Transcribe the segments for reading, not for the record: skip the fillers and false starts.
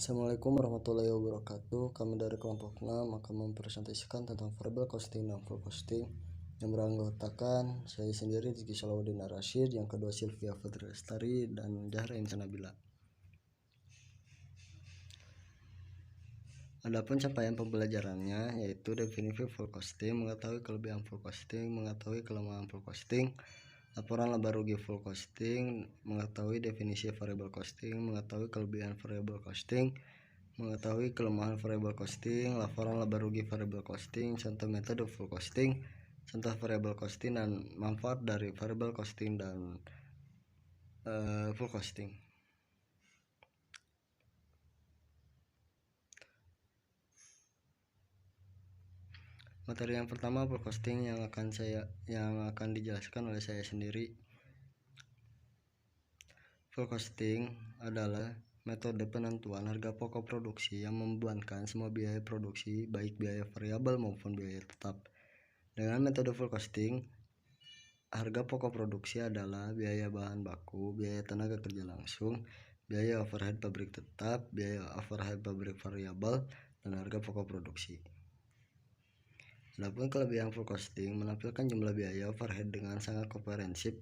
Assalamualaikum warahmatullahi wabarakatuh. Kami dari kelompok 6 akan mempresentasikan tentang variable costing dan full costing yang beranggotakan saya sendiri Rizky Salahuddin Ar-Rasyid, yang kedua Sylvia Fitri Lestari dan Zahra Intan Nabila. Adapun capaian pembelajarannya yaitu definisi full costing, mengetahui kelebihan full costing, mengetahui kelemahan full costing, laporan laba rugi full costing, mengetahui definisi variable costing, mengetahui kelebihan variable costing, mengetahui kelemahan variable costing, laporan laba rugi variable costing, contoh metode full costing, contoh variable costing, dan manfaat dari variable costing dan full costing. Materi yang pertama full costing yang akan dijelaskan oleh saya sendiri. Full costing adalah metode penentuan harga pokok produksi yang membebankan semua biaya produksi, baik biaya variabel maupun biaya tetap. Dengan metode full costing, harga pokok produksi adalah biaya bahan baku, biaya tenaga kerja langsung, biaya overhead pabrik tetap, biaya overhead pabrik variabel, dan harga pokok produksi. Adapun kelebihan full costing menampilkan jumlah biaya overhead dengan sangat komprehensif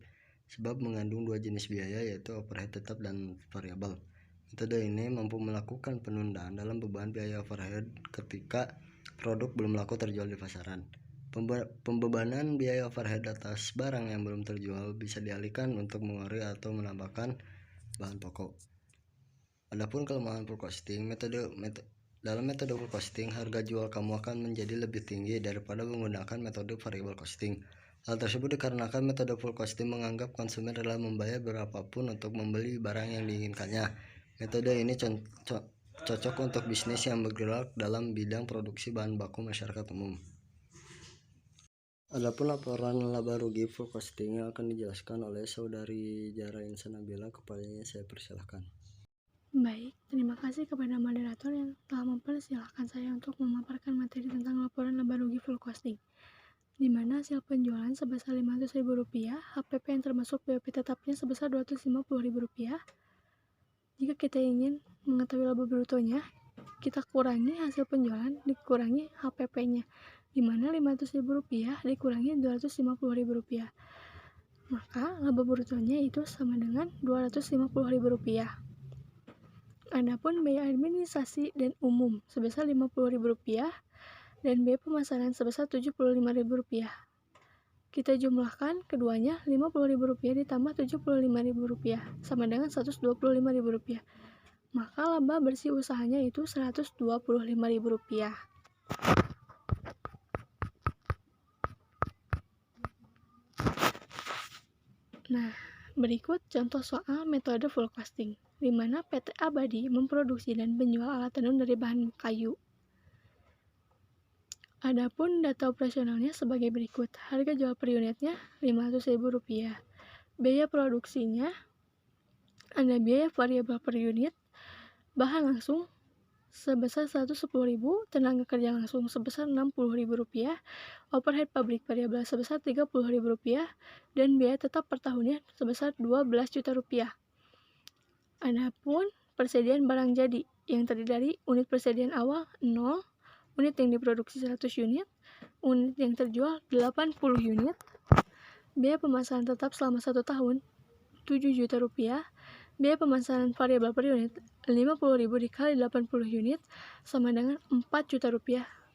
sebab mengandung dua jenis biaya, yaitu overhead tetap dan variabel. Metode ini mampu melakukan penundaan dalam beban biaya overhead ketika produk belum laku terjual di pasaran. Pembebanan biaya overhead atas barang yang belum terjual bisa dialihkan untuk mengori atau menambahkan bahan pokok. Adapun kelemahan full costing, dalam metode full costing, harga jual kamu akan menjadi lebih tinggi daripada menggunakan metode variable costing. Hal tersebut dikarenakan metode full costing menganggap konsumen rela membayar berapapun untuk membeli barang yang diinginkannya. Metode ini cocok untuk bisnis yang bergerak dalam bidang produksi bahan baku masyarakat umum. Adapun laporan laba rugi full costing yang akan dijelaskan oleh saudari Zahra Intan Nabila, kepadanya saya persilahkan. Baik, terima kasih kepada moderator yang telah mempersilahkan saya untuk memaparkan materi tentang laporan laba rugi full costing, di mana hasil penjualan sebesar Rp500.000, HPP yang termasuk BOP tetapnya sebesar Rp250.000. Jika kita ingin mengetahui laba brutonya, kita kurangi hasil penjualan dikurangi HPP-nya, di mana Rp500.000 dikurangi Rp250.000. Maka laba brutonya itu sama dengan Rp250.000. Adapun biaya administrasi dan umum sebesar Rp50.000 dan biaya pemasaran sebesar Rp75.000. Kita jumlahkan keduanya, Rp50.000 ditambah Rp75.000 sama dengan Rp125.000. Maka laba bersih usahanya itu Rp125.000. Nah, berikut contoh soal metode full costing, di mana PT Abadi memproduksi dan menjual alat tenun dari bahan kayu. Adapun data operasionalnya sebagai berikut. Harga jual per unitnya Rp500.000. Biaya produksinya ada biaya variabel per unit, bahan langsung sebesar Rp110.000, tenaga kerja langsung sebesar Rp60.000, overhead pabrik variabel sebesar Rp30.000, dan biaya tetap per tahunnya sebesar Rp12 juta. Adapun persediaan barang jadi yang terdiri dari unit persediaan awal 0, unit yang diproduksi 100 unit, unit yang terjual 80 unit, biaya pemasaran tetap selama 1 tahun Rp7 juta, biaya pemasaran variabel per unit Rp50.000 dikali 80 unit sama dengan Rp4 juta.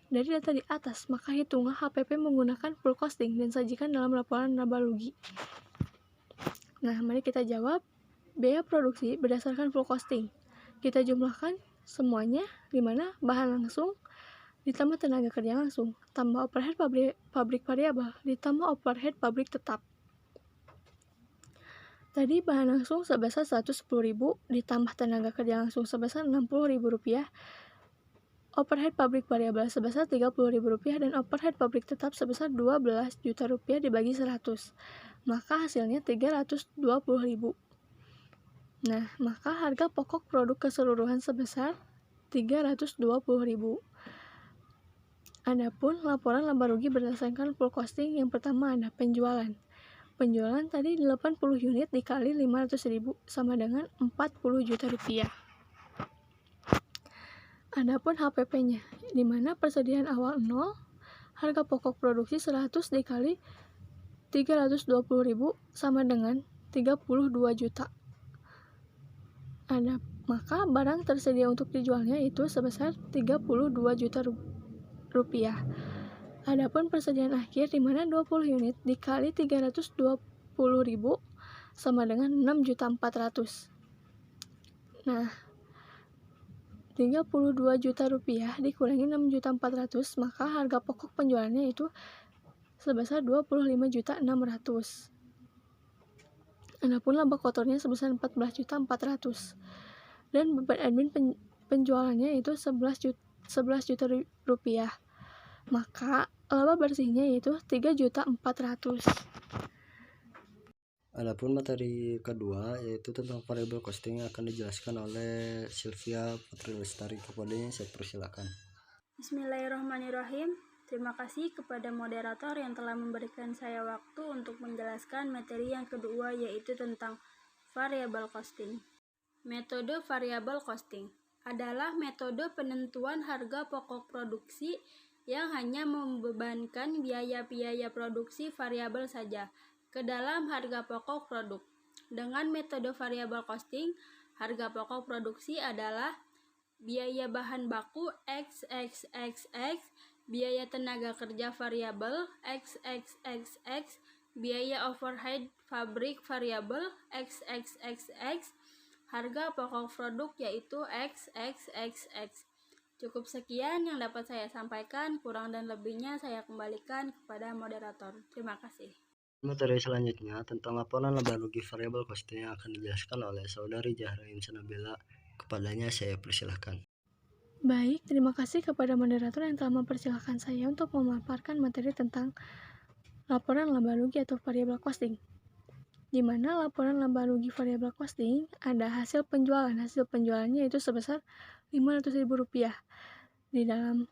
Dari data di atas, maka hitunglah HPP menggunakan full costing dan sajikan dalam laporan laba rugi. Nah, mari kita jawab. Biaya produksi berdasarkan full costing. Kita jumlahkan semuanya, di mana bahan langsung ditambah tenaga kerja langsung, tambah overhead pabrik variabel, ditambah overhead pabrik tetap. Tadi bahan langsung sebesar Rp110.000, ditambah tenaga kerja langsung sebesar Rp60.000, overhead pabrik variabel sebesar Rp30.000, dan overhead pabrik tetap sebesar Rp12 juta dibagi 100. Maka hasilnya Rp320.000. Nah, maka harga pokok produk keseluruhan sebesar Rp320.000. Adapun laporan laba rugi berdasarkan full costing, yang pertama ada penjualan. Penjualan tadi 80 unit dikali Rp500.000 sama dengan Rp40 juta. Adapun HPP-nya, di mana persediaan awal 0, harga pokok produksi 100 dikali 320.000 sama dengan 32 juta. Maka barang tersedia untuk dijualnya itu sebesar 32 juta rupiah. Adapun persediaan akhir di mana 20 unit dikali 320.000 sama dengan 6.400.000. Nah, 32 juta rupiah dikurangi 6.400.000, maka harga pokok penjualannya itu sebesar 25.600.000. Adapun laba kotornya sebesar 14.400.000. Dan beban admin penjualannya itu 11 juta rupiah. Maka laba bersihnya itu 3.400.000. Adapun materi kedua yaitu tentang variable costing yang akan dijelaskan oleh Sylvia Putri Lestari. Kepadanya saya persilakan. Bismillahirrahmanirrahim. Terima kasih kepada moderator yang telah memberikan saya waktu untuk menjelaskan materi yang kedua, yaitu tentang variable costing. Metode variable costing adalah metode penentuan harga pokok produksi yang hanya membebankan biaya-biaya produksi variabel saja ke dalam harga pokok produk. Dengan metode variable costing, harga pokok produksi adalah biaya bahan baku XXXX, biaya tenaga kerja variabel XXXX, biaya overhead pabrik variabel XXXX, harga pokok produk yaitu XXXX. Cukup sekian yang dapat saya sampaikan, kurang dan lebihnya saya kembalikan kepada moderator. Terima kasih. Materi selanjutnya tentang laporan laba rugi variable costing yang akan dijelaskan oleh Saudari Zahra Insanabella. Kepadanya saya persilahkan. Baik, terima kasih kepada moderator yang telah mempersilahkan saya untuk memaparkan materi tentang laporan laba rugi atau variable costing. Di mana laporan laba rugi variable costing ada hasil penjualan. Hasil penjualannya itu sebesar Rp500.000. Di dalam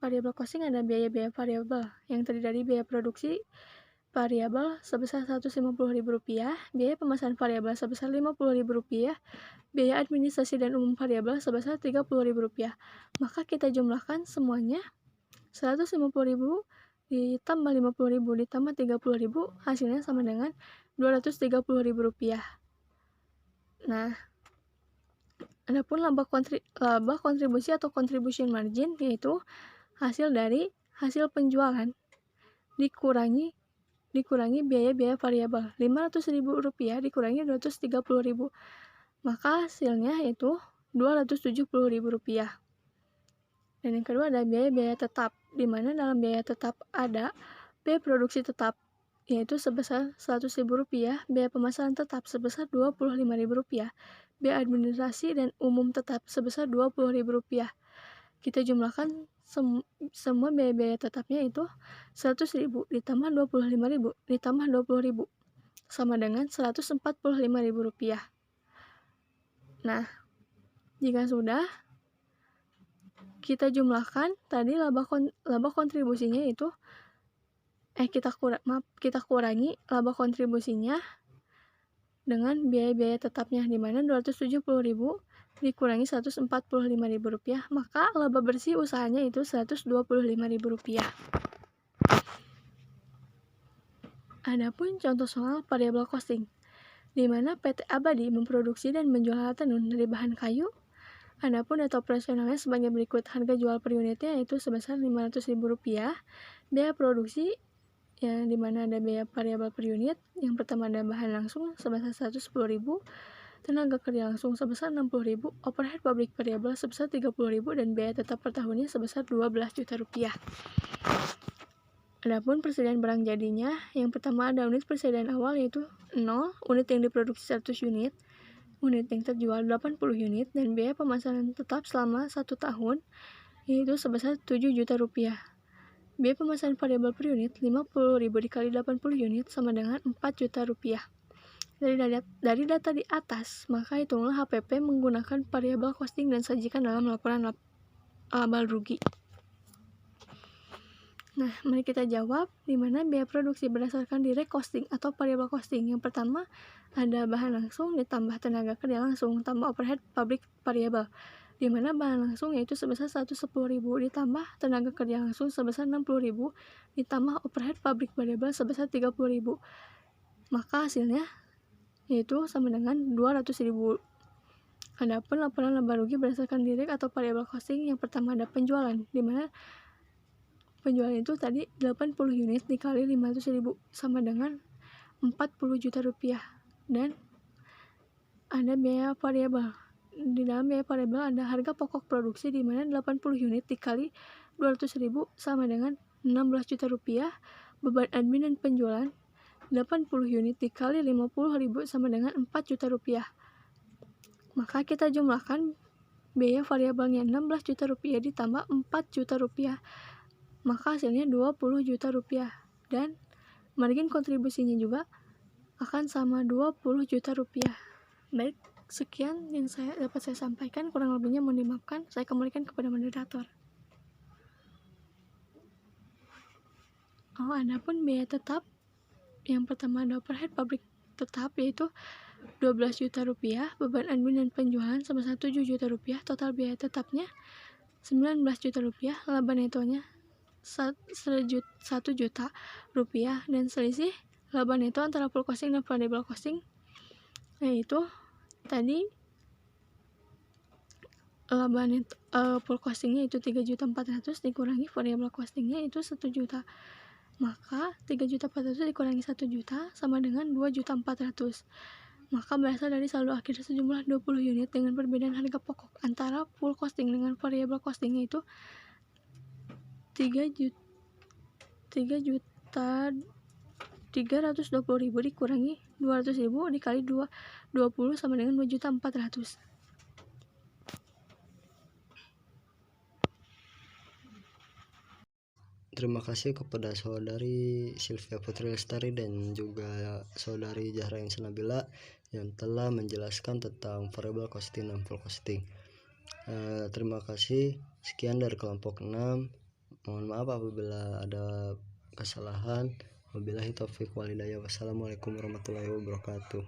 variable costing ada biaya-biaya variabel yang terdiri dari biaya produksi variabel sebesar Rp150.000, biaya pemasaran variabel sebesar Rp50.000, biaya administrasi dan umum variabel sebesar Rp30.000. Maka kita jumlahkan semuanya, Rp150.000 ditambah Rp50.000 ditambah Rp30.000, hasilnya sama dengan Rp230.000. Nah, adapun laba kontribusi atau contribution margin yaitu hasil dari hasil penjualan dikurangi biaya-biaya variabel. Rp500.000 dikurangi Rp230.000, maka hasilnya itu Rp270.000. Dan yang kedua ada biaya-biaya tetap, di mana dalam biaya tetap ada biaya produksi tetap yaitu sebesar Rp100.000, biaya pemasaran tetap sebesar Rp25.000, biaya administrasi dan umum tetap sebesar Rp20.000. Kita jumlahkan semua biaya-biaya tetapnya itu Rp100.000 ditambah Rp25.000 ditambah Rp20.000 sama dengan Rp145.000. Nah, jika sudah, kita jumlahkan tadi laba kontribusinya itu kita kurangi laba kontribusinya dengan biaya-biaya tetapnya, di mana Rp270.000 dikurangi Rp145.000, maka laba bersih usahanya itu Rp125.000. Adapun contoh soal variable costing, di mana PT Abadi memproduksi dan menjual alat tenun dari bahan kayu. Adapun data operasionalnya sebagai berikut. Harga jual per unitnya itu sebesar Rp500.000. Biaya produksi yang dimana ada biaya variabel per unit. Yang pertama ada bahan langsung sebesar Rp110.000, tenaga kerja langsung sebesar Rp60.000, overhead pabrik variabel sebesar Rp30.000, dan biaya tetap per tahunnya sebesar Rp12 juta. Adapun persediaan barang jadinya, yang pertama ada unit persediaan awal yaitu 0, unit yang diproduksi 100 unit, unit yang terjual 80 unit, dan biaya pemasaran tetap selama 1 tahun yaitu sebesar Rp7 juta. Biaya pemasaran variabel per unit 50.000 dikali 80 unit sama dengan Rp4 juta. Dari data di atas, maka hitunglah HPP menggunakan variable costing dan sajikan dalam laporan laba rugi. Nah, mari kita jawab di mana biaya produksi berdasarkan direct costing atau variable costing. Yang pertama ada bahan langsung ditambah tenaga kerja langsung tambah overhead pabrik variabel. di mana bahan langsung yaitu sebesar 110.000 ditambah tenaga kerja langsung sebesar 60.000 ditambah overhead pabrik variabel sebesar 30.000. Maka hasilnya yaitu sama dengan 200.000. Adapun laporan laba rugi berdasarkan direct atau variable costing, yang pertama ada penjualan, di mana penjualan itu tadi 80 unit dikali 500.000 sama dengan 40 juta rupiah. Dan ada biaya variabel. Di dalam biaya variabel ada harga pokok produksi, di mana 80 unit dikali 200.000 sama dengan 16 juta rupiah. Beban admin dan penjualan 80 unit dikali 50.000 sama dengan 4 juta rupiah. Maka kita jumlahkan biaya variabelnya 16 juta rupiah ditambah 4 juta rupiah. Maka hasilnya 20 juta rupiah. Dan margin kontribusinya juga akan sama 20 juta rupiah. Baik, sekian yang dapat saya sampaikan, kurang lebihnya mohon dimaafkan. Saya kembalikan kepada moderator. Adapun biaya tetap, yang pertama ada overhead pabrik tetap yaitu 12 juta rupiah, beban admin dan penjualan sebesar 7 juta rupiah, total biaya tetapnya 19 juta rupiah, laba netonya 1 juta rupiah, dan selisih laba neto antara full costing dan variable costing yaitu tadi laba neto full costingnya itu 3.400.000 dikurangi variable costingnya itu 1 juta. Maka 3.400.000 dikurangi 1 juta sama dengan 2.400.000. Maka berasal dari saldo akhir sejumlah 20 unit dengan perbedaan harga pokok antara full costing dengan variable costing yaitu 3.320.000 dikurangi 200.000 dikali 20 sama dengan 2.400.000. Terima kasih kepada saudari Sylvia Putri Lestari dan juga saudari Zahra Insan Nabila yang telah menjelaskan tentang variable costing dan full costing. Terima kasih. Sekian dari kelompok 6. Mohon maaf apabila ada kesalahan. Wabillahi taufiq walhidayah. Wassalamualaikum warahmatullahi wabarakatuh.